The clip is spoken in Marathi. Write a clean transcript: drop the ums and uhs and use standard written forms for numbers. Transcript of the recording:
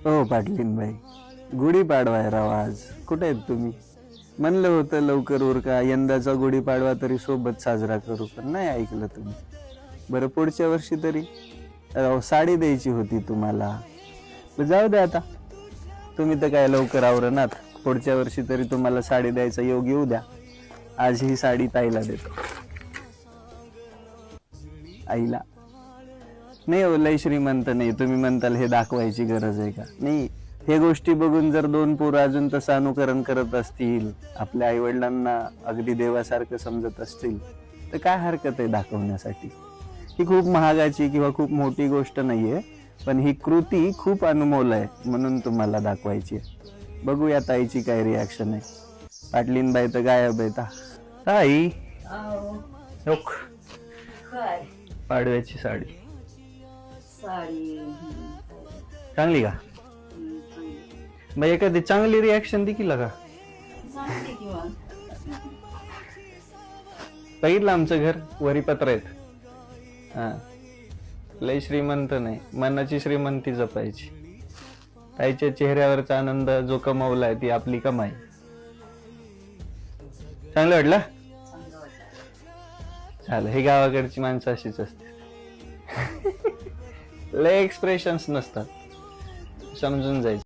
हो पाटलीनबाई, गुढीपाडवा आहे राव आज. कुठे आहेत तुम्ही? म्हणलं होतं लवकर उरका, यंदाचा गुढीपाडवा तरी सोबत साजरा करू, पण नाही ऐकलं तुम्ही. बरं पुढच्या वर्षी तरी राव साडी द्यायची होती तुम्हाला. बरं, जाऊ द्या आता. तुम्ही तर काय लवकर आवरणात. पुढच्या वर्षी तरी तुम्हाला साडी द्यायचा योग येऊ द्या. आज ही साडी ताईला देतो. आईला नाही हो, लय श्रीमंत नाही. तुम्ही म्हणताल हे दाखवायची गरज आहे का? नाही, हे गोष्टी बघून जर दोन पोरं अजून तसं अनुकरण करत असतील, आपल्या आई वडिलांना अगदी देवासारखं समजत असतील, तर काय हरकत आहे दाखवण्यासाठी? ही खूप महागाची किंवा खूप मोठी गोष्ट नाहीये, पण ही कृती खूप अनमोल आहे म्हणून तुम्हाला दाखवायची आहे. बघूया ताईची काय रिॲक्शन आहे. पाटलीनबाई तर गायब आहे. ताई लोक पाडव्याची साडी चांगली का? मग एखादी चांगली रिॲक्शन देखील का? बघितलं आमचं घर वरीपत्र आहेत. हा, लय श्रीमंत नाही, मनाची श्रीमंती जपायची. ताईच्या चेहऱ्यावरचा आनंद जो कमावलाय ती आपली कमाई. चांगलं वाटलं? झालं, हे गावाकडची माणसं अशीच असते. लय एक्सप्रेशन्स नसतात, समजून जायचं.